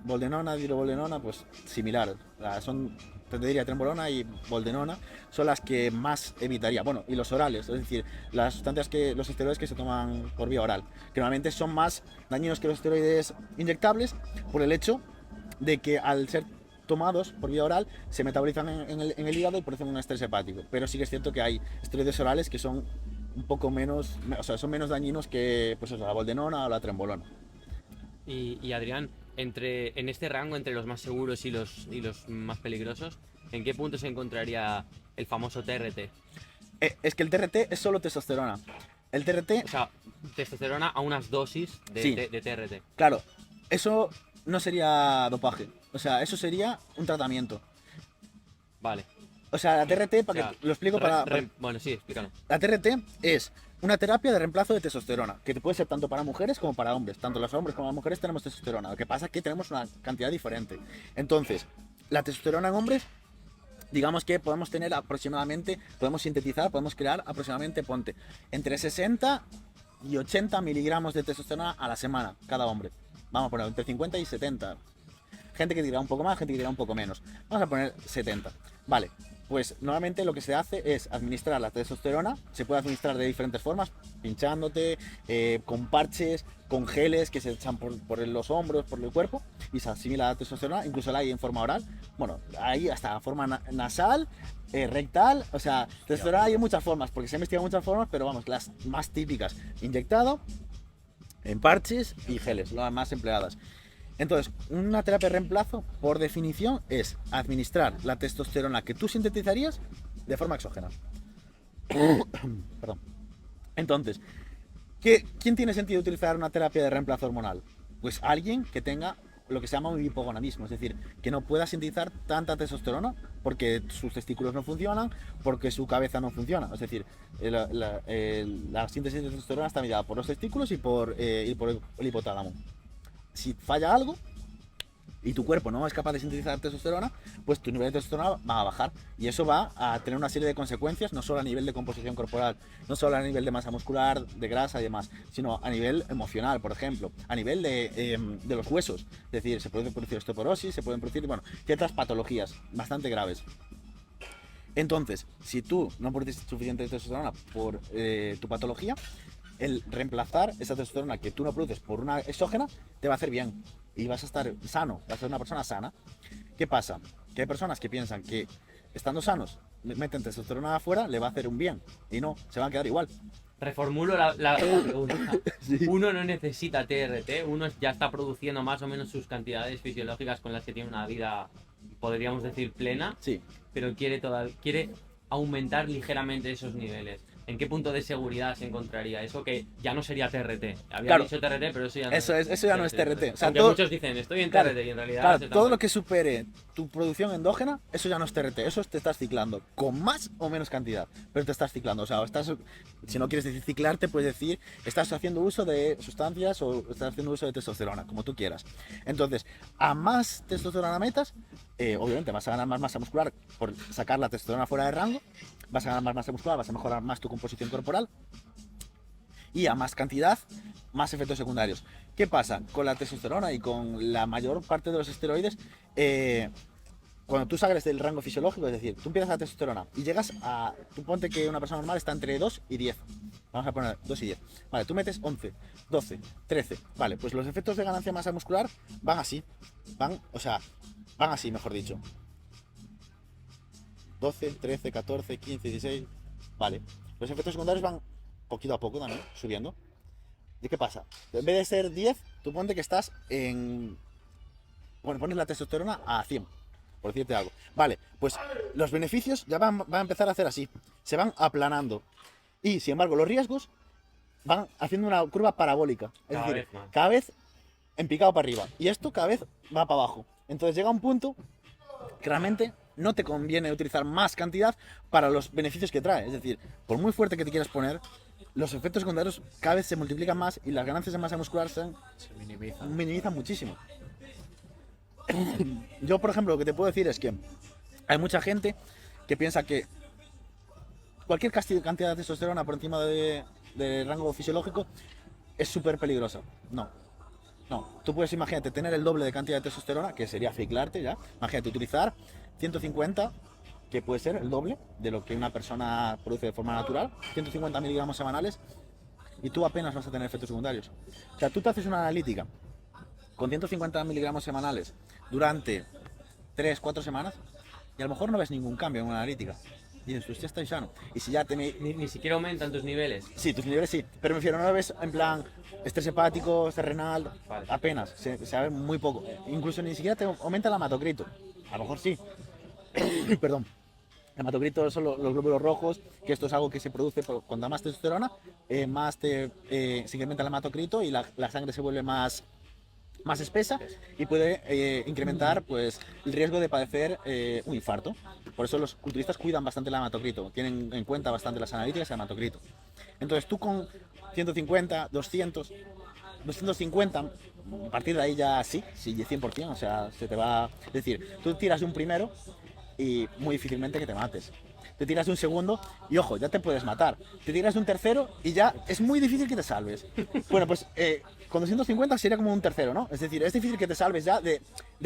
boldenona, diroboldenona, pues similar. Son, te diría, trembolona y boldenona son las que más evitaría. Bueno, y los orales, es decir, las sustancias que, los esteroides que se toman por vía oral, que normalmente son más dañinos que los esteroides inyectables por el hecho de que al ser tomados por vía oral se metabolizan en el hígado y producen un estrés hepático. Pero sí que es cierto que hay esteroides orales que son un poco menos, o sea, son menos dañinos que pues eso, la boldenona o la trembolona. Y Adrián, en este rango entre los más seguros y los más peligrosos, ¿en qué punto se encontraría el famoso TRT? Es que el TRT es solo testosterona. El TRT, O sea, testosterona a unas dosis Sí. de TRT. claro, eso no sería dopaje. O sea, eso sería un tratamiento. Vale. O sea, la TRT, para O sea, que lo explico Bueno, sí, explícalo. La TRT es una terapia de reemplazo de testosterona, que puede ser tanto para mujeres como para hombres. Tanto los hombres como las mujeres tenemos testosterona. Lo que pasa es que tenemos una cantidad diferente. Entonces, la testosterona en hombres, digamos que podemos tener aproximadamente, podemos sintetizar, podemos crear aproximadamente, ponte, entre 60 y 80 miligramos de testosterona a la semana, cada hombre. Vamos a poner entre 50 y 70. Gente que dirá un poco más, gente que dirá un poco menos. Vamos a poner 70. Vale, pues normalmente lo que se hace es administrar la testosterona. Se puede administrar de diferentes formas, pinchándote, con parches, con geles que se echan por los hombros, por el cuerpo, y se asimila la testosterona. Incluso la hay en forma oral. Bueno, hay hasta forma nasal, rectal. O sea, testosterona hay en muchas formas, porque se ha investigado muchas formas, pero vamos, las más típicas: inyectado, en parches y geles, las más empleadas. Entonces, una terapia de reemplazo, por definición, es administrar la testosterona que tú sintetizarías de forma exógena. Perdón. Entonces, ¿quién tiene sentido utilizar una terapia de reemplazo hormonal? Pues alguien que tenga lo que se llama un hipogonadismo, es decir, que no pueda sintetizar tanta testosterona porque sus testículos no funcionan, porque su cabeza no funciona. Es decir, la síntesis de testosterona está mediada por los testículos y por el hipotálamo. Si falla algo y tu cuerpo no es capaz de sintetizar testosterona, pues tu nivel de testosterona va a bajar. Y eso va a tener una serie de consecuencias, no solo a nivel de composición corporal, no solo a nivel de masa muscular, de grasa y demás, sino a nivel emocional, por ejemplo, a nivel de los huesos. Es decir, se puede producir osteoporosis, se pueden producir, bueno, ciertas patologías bastante graves. Entonces, si tú no produces suficiente testosterona por tu patología, el reemplazar esa testosterona que tú no produces por una exógena te va a hacer bien y vas a estar sano, vas a ser una persona sana. ¿Qué pasa? Que hay personas que piensan que estando sanos meten testosterona afuera, le va a hacer un bien y no, se van a quedar igual. Reformulo la pregunta. Uno no necesita TRT, uno ya está produciendo más o menos sus cantidades fisiológicas con las que tiene una vida, podríamos decir, plena, Sí. pero quiere aumentar ligeramente esos niveles. ¿En qué punto de seguridad se encontraría eso? Que ya no sería TRT. Había Claro. dicho TRT, pero eso ya no Eso ya no es TRT. O sea, aunque todo- muchos dicen, estoy en Claro, TRT y en realidad... Claro, se todo está- lo que supere tu producción endógena, eso ya no es TRT, eso te estás ciclando, con más o menos cantidad, pero te estás ciclando. O sea, si no quieres decir ciclarte, puedes decir, estás haciendo uso de sustancias o estás haciendo uso de testosterona, como tú quieras. Entonces, a más testosterona metas, obviamente vas a ganar más masa muscular por sacar la testosterona fuera de rango, vas a ganar más masa muscular, vas a mejorar más tu composición corporal, y a más cantidad, más efectos secundarios. ¿Qué pasa? Con la testosterona y con la mayor parte de los esteroides, cuando tú sales del rango fisiológico, es decir, tú empiezas la testosterona y llegas a... Tú ponte que una persona normal está entre 2 y 10. Vamos a poner 2 y 10. Vale, tú metes 11, 12, 13. Vale, pues los efectos de ganancia de masa muscular van así. Van así, mejor dicho. 12, 13, 14, 15, 16. Vale. Los efectos secundarios van poquito a poco también, subiendo. ¿Y qué pasa? En vez de ser 10, tú ponte que estás en... Bueno, pones la testosterona a 100, por decirte algo. Vale, pues los beneficios ya van a empezar a hacer así. Se van aplanando. Y, sin embargo, los riesgos van haciendo una curva parabólica. Es Cada decir, vez más. cada vez en picado para arriba. Y esto cada vez va para abajo. Entonces llega un punto que realmente no te conviene utilizar más cantidad para los beneficios que trae. Es decir, por muy fuerte que te quieras poner, los efectos secundarios cada vez se multiplican más y las ganancias de masa muscular se minimizan muchísimo. Yo, por ejemplo, lo que te puedo decir es que hay mucha gente que piensa que cualquier cantidad de testosterona por encima del rango fisiológico es súper peligrosa. No. No, tú puedes, imagínate, tener el doble de cantidad de testosterona, que sería ciclarte ya. Imagínate utilizar 150, que puede ser el doble de lo que una persona produce de forma natural, 150 miligramos semanales, y tú apenas vas a tener efectos secundarios. O sea, tú te haces una analítica con 150 miligramos semanales durante 3-4 semanas, y a lo mejor no ves ningún cambio en una analítica. Y dices, pues ya estoy sano. Y si ya te Ni siquiera aumentan tus niveles. Sí, tus niveles sí, pero me refiero, no lo ves en plan estrés hepático, estrés renal, Vale. apenas, se ve muy poco. Incluso ni siquiera te aumenta el hematocrito, a lo mejor sí, perdón. El hematocrito son los glóbulos rojos, que esto es algo que se produce cuando más testosterona, más se incrementa el hematocrito y la sangre se vuelve más espesa y puede incrementar pues, el riesgo de padecer un infarto. Por eso los culturistas cuidan bastante el hematocrito, tienen en cuenta bastante las analíticas y el hematocrito. Entonces tú con 150, 200, 250, a partir de ahí ya sí, 100%, o sea, se te va... Es decir, tú tiras de un primero y muy difícilmente que te mates. Te tiras de un segundo y ojo, ya te puedes matar. Te tiras de un tercero y ya es muy difícil que te salves. Bueno, pues con 250 sería como un tercero, ¿no? Es decir, es difícil que te salves ya de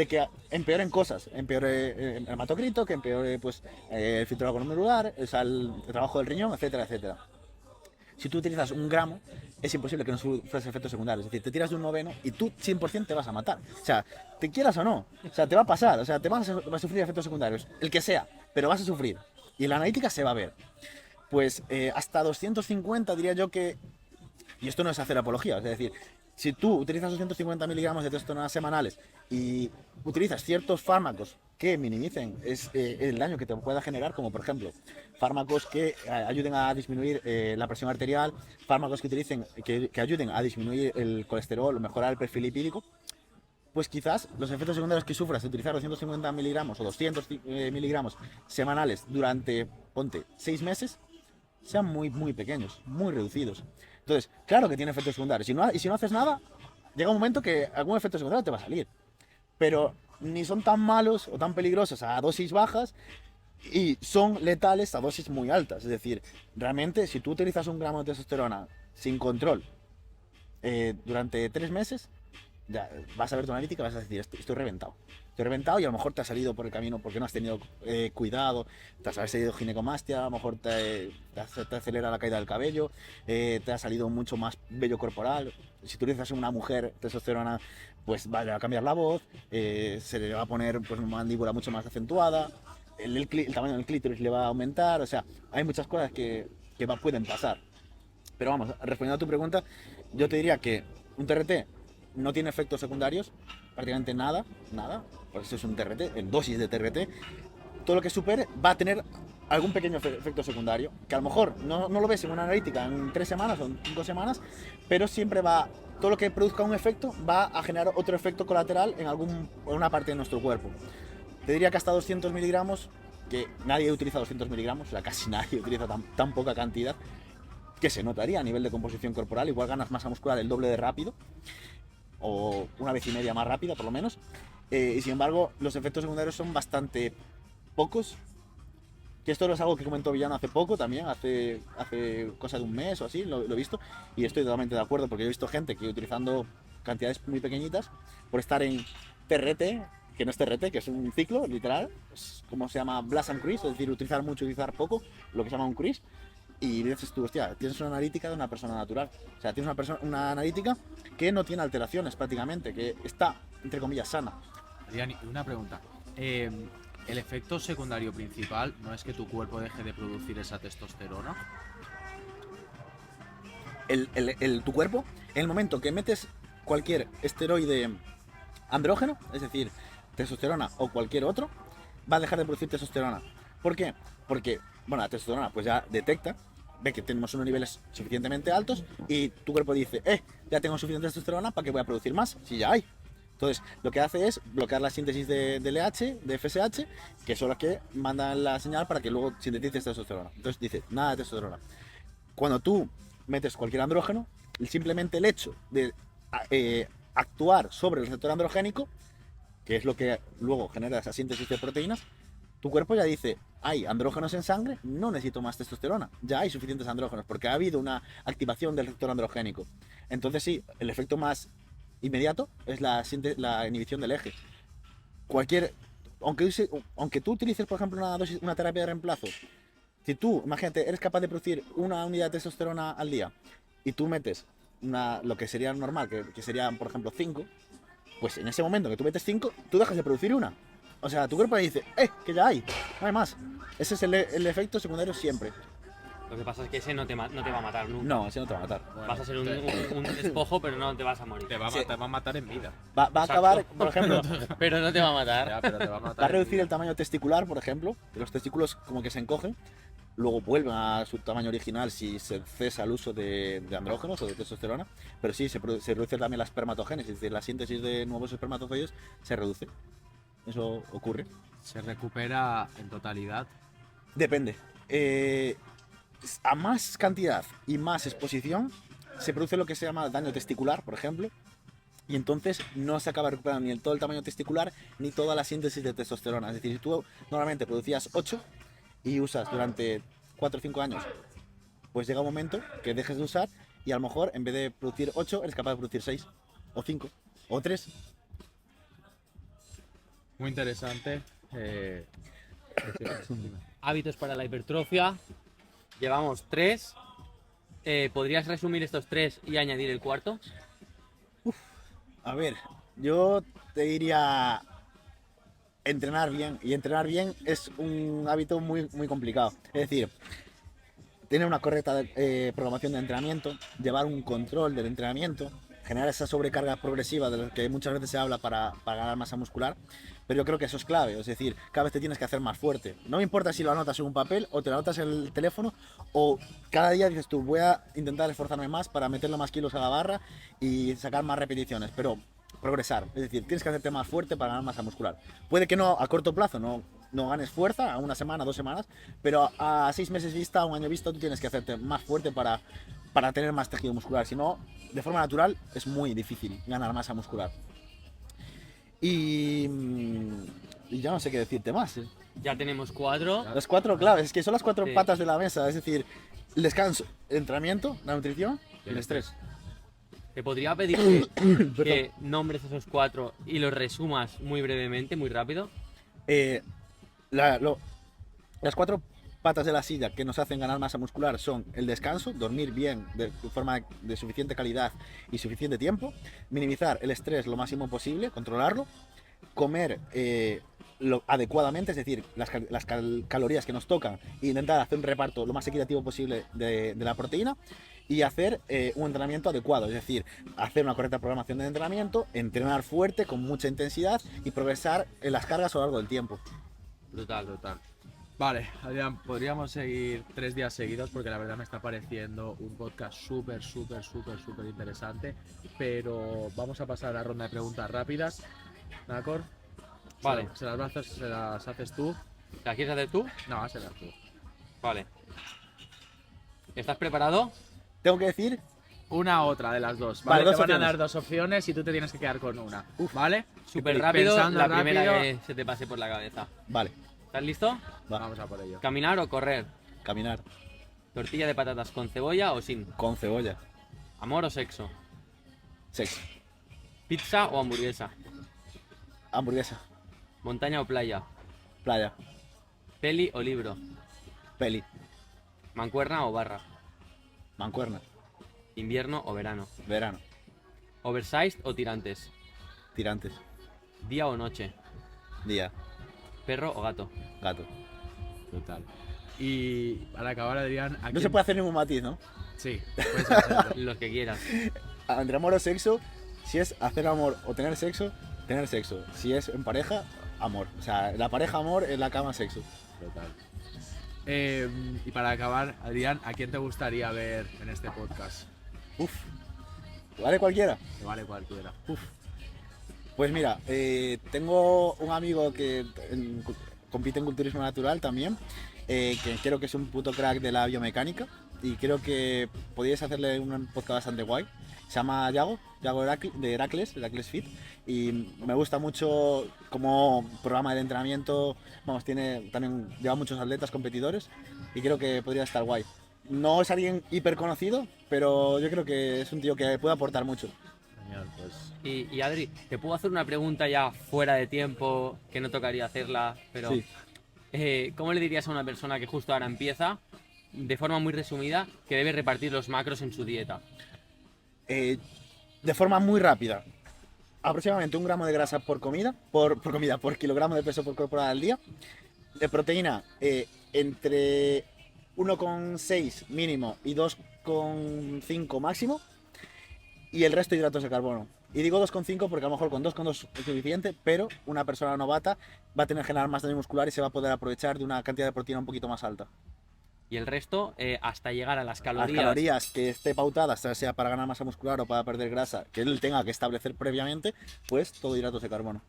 que empeoren cosas. Empeore el hematocrito, que empeore pues, el filtrado glomerular, o sea, el trabajo del riñón, etcétera, etcétera. Si tú utilizas un gramo, es imposible que no sufras efectos secundarios. Es decir, te tiras de un noveno y tú 100% te vas a matar. O sea, te quieras o no. O sea, te va a pasar. O sea, te vas a sufrir efectos secundarios. El que sea, pero vas a sufrir. Y en la analítica se va a ver. Pues hasta 250 diría yo que... Y esto no es hacer apología. Es decir, si tú utilizas 250 miligramos de testosterona semanales y utilizas ciertos fármacos que minimicen el daño que te pueda generar, como por ejemplo fármacos que ayuden a disminuir la presión arterial, fármacos que ayuden a disminuir el colesterol o mejorar el perfil lipídico, pues quizás los efectos secundarios que sufras de utilizar 250 miligramos o 200 miligramos semanales durante, ponte, 6 meses, sean muy, muy pequeños, muy reducidos. Entonces, claro que tiene efectos secundarios. Y si no haces nada, llega un momento que algún efecto secundario te va a salir. Pero ni son tan malos o tan peligrosos a dosis bajas y son letales a dosis muy altas. Es decir, realmente si tú utilizas un gramo de testosterona sin control durante 3 meses, ya vas a ver tu analítica y vas a decir, estoy reventado. Estoy reventado y a lo mejor te ha salido por el camino porque no has tenido cuidado, te has salido ginecomastia, a lo mejor te acelera la caída del cabello, te ha salido mucho más vello corporal. Si tú utilizas una mujer testosterona, pues va a cambiar la voz, se le va a poner pues, una mandíbula mucho más acentuada, el tamaño del clítoris le va a aumentar, o sea, hay muchas cosas que pueden pasar. Pero vamos, respondiendo a tu pregunta, yo te diría que un TRT no tiene efectos secundarios, prácticamente nada, por eso es un TRT, en dosis de TRT. Todo lo que supere va a tener algún pequeño efecto secundario, que a lo mejor no lo ves en una analítica en 3 semanas o en 5 semanas, pero siempre todo lo que produzca un efecto va a generar otro efecto colateral en una parte de nuestro cuerpo. Te diría que hasta 200 miligramos, que nadie utiliza 200 miligramos, o sea, casi nadie utiliza tan poca cantidad, que se notaría a nivel de composición corporal, igual ganas masa muscular el doble de rápido, o 1,5 veces más rápida por lo menos, y sin embargo los efectos secundarios son bastante pocos, que esto es algo que comentó Villano hace poco también, hace cosa de un mes o así, lo he visto, y estoy totalmente de acuerdo, porque he visto gente que utilizando cantidades muy pequeñitas, por estar en TRT, que no es TRT, que es un ciclo, literal, es como se llama Blast and Crease, es decir, utilizar mucho, utilizar poco, lo que se llama un crease, y dices tú, hostia, tienes una analítica de una persona natural. O sea, tienes una analítica que no tiene alteraciones prácticamente, que está, entre comillas, sana. Adrián, una pregunta. El efecto secundario principal no es que tu cuerpo deje de producir esa testosterona. Tu cuerpo, en el momento que metes cualquier esteroide andrógeno, es decir, testosterona o cualquier otro, va a dejar de producir testosterona. ¿Por qué? Porque, bueno, la testosterona pues ya detecta, ve que tenemos unos niveles suficientemente altos y tu cuerpo dice, ya tengo suficiente testosterona, ¿para qué voy a producir más? Si ya hay. Entonces, lo que hace es bloquear la síntesis de LH, de FSH, que son las que mandan la señal para que luego sintetices testosterona. Entonces dice, nada de testosterona. Cuando tú metes cualquier andrógeno, simplemente el hecho de actuar sobre el receptor androgénico, que es lo que luego genera esa síntesis de proteínas, tu cuerpo ya dice, hay andrógenos en sangre, no necesito más testosterona, ya hay suficientes andrógenos, porque ha habido una activación del receptor androgénico. Entonces sí, el efecto más inmediato es la inhibición del eje. Cualquier, aunque tú utilices, por ejemplo, una terapia de reemplazo, si tú, imagínate, eres capaz de producir una unidad de testosterona al día y tú metes lo que sería normal, que serían, por ejemplo, 5, pues en ese momento que tú metes 5, tú dejas de producir una. O sea, tu cuerpo dice, que ya hay, no hay más. Ese es el efecto secundario siempre. Lo que pasa es que ese no te va a matar nunca. No, ese no te va a matar. Vas a ser un despojo, pero no te vas a morir. Te va a matar en vida. Va a acabar, por ejemplo, Pero no te va a matar. Ya, pero te va a matar va a en reducir vida. el tamaño testicular, por ejemplo. Los testículos como que se encogen, luego vuelven a su tamaño original si se cesa el uso de andrógenos o de testosterona. Pero sí, se reduce también la espermatogénesis, es decir, la síntesis de nuevos espermatozoides se reduce. Eso ocurre. Se recupera en totalidad. Depende. A más cantidad y más exposición se produce lo que se llama daño testicular, por ejemplo, y entonces no se acaba recuperando ni todo el tamaño testicular ni toda la síntesis de testosterona. Es decir, si tú normalmente producías 8 y usas durante 4 o 5 años, pues llega un momento que dejes de usar y a lo mejor en vez de producir 8 eres capaz de producir 6 o 5 o 3. Muy interesante. Hábitos para la hipertrofia. Llevamos 3. ¿Podrías resumir estos 3 y añadir el cuarto? A ver, yo te diría entrenar bien, y entrenar bien es un hábito muy, muy complicado. Es decir, tener una correcta programación de entrenamiento, llevar un control del entrenamiento, generar esa sobrecarga progresiva de la que muchas veces se habla para ganar masa muscular, pero yo creo que eso es clave, es decir, cada vez te tienes que hacer más fuerte. No me importa si lo anotas en un papel o te lo anotas en el teléfono o cada día dices tú, voy a intentar esforzarme más para meterle más kilos a la barra y sacar más repeticiones, pero progresar, es decir, tienes que hacerte más fuerte para ganar masa muscular. Puede que no a corto plazo, no ganes fuerza a una semana, 2 semanas, pero a 6 meses vista, a un año vista, tú tienes que hacerte más fuerte para tener más tejido muscular. Si no, de forma natural es muy difícil ganar masa muscular. Y ya no sé qué decirte más. Ya tenemos 4. Las 4 claves, es que son las 4 Sí. patas de la mesa, es decir, el descanso, el entrenamiento, la nutrición y el estrés. Te podría pedir que nombres esos 4 y los resumas muy brevemente, muy rápido. Las 4 patas de la silla que nos hacen ganar masa muscular son el descanso, dormir bien de forma de suficiente calidad y suficiente tiempo, minimizar el estrés lo máximo posible, controlarlo, comer adecuadamente, es decir, las calorías que nos tocan e intentar hacer un reparto lo más equitativo posible de la proteína y hacer un entrenamiento adecuado, es decir, hacer una correcta programación de entrenamiento, entrenar fuerte con mucha intensidad y progresar en las cargas a lo largo del tiempo. Brutal. Vale, Adrián, podríamos seguir 3 días seguidos porque la verdad me está pareciendo un podcast súper interesante, pero vamos a pasar a la ronda de preguntas rápidas. ¿Nacor? Vale. Se las haces tú. ¿La quieres hacer tú? No, hazlas tú. Vale. ¿Estás preparado? Tengo que decir, Una u otra de las dos. Vale, ¿Vale? dos Te van a opciones. dar 2 opciones y tú te tienes que quedar con una. ¿Vale? Súper Y rápido, pensando la primera rápido, que se te pase por la cabeza. vale, ¿Estás listo? va, Vamos a por ello. ¿Caminar o correr? caminar ¿Tortilla de patatas con cebolla o sin? con cebolla, ¿Amor o sexo? sexo, ¿Pizza o hamburguesa? hamburguesa, ¿Montaña o playa? playa, ¿Peli o libro? peli, ¿Mancuerna o barra? mancuerna, ¿Invierno o verano? verano, ¿Oversized o tirantes? tirantes, ¿Día o noche? día, ¿Perro o gato? gato. Total. Y para acabar, Adrián, ¿a No quién- se puede hacer ningún matiz, ¿no? Sí, puedes hacerlo. Los que quieras. Entre amor o sexo, si es hacer amor o tener sexo. Si es en pareja, amor. O sea, la pareja amor, en la cama sexo. Total. Y para acabar, Adrián, ¿a quién te gustaría ver en este podcast? Uf, ¿vale cualquiera? Que vale cualquiera. Pues mira, tengo un amigo que compite en culturismo natural también, que creo que es un puto crack de la biomecánica y creo que podríais hacerle un podcast bastante guay. se llama Yago de Heracles Fit, y me gusta mucho como programa de entrenamiento, vamos, también lleva muchos atletas competidores y creo que podría estar guay. No es alguien hiper conocido, pero yo creo que es un tío que puede aportar mucho. Genial, pues. Y Adri, ¿te puedo hacer una pregunta ya fuera de tiempo, que no tocaría hacerla, pero Sí. ¿cómo le dirías a una persona que justo ahora empieza, de forma muy resumida, que debe repartir los macros en su dieta? De forma muy rápida, aproximadamente 1 gramo de grasa por comida, por kilogramo de peso por corporal al día. De proteína, entre 1,6 mínimo y 2,5 máximo. Y el resto hidratos de carbono. Y digo 2,5 porque a lo mejor con 2,2 es suficiente, pero una persona novata va a tener que generar más daño muscular y se va a poder aprovechar de una cantidad de proteína un poquito más alta. Y el resto, hasta llegar a las Las calorías. calorías que esté pautada, sea para ganar masa muscular o para perder grasa, que él tenga que establecer previamente, pues todo hidratos de carbono.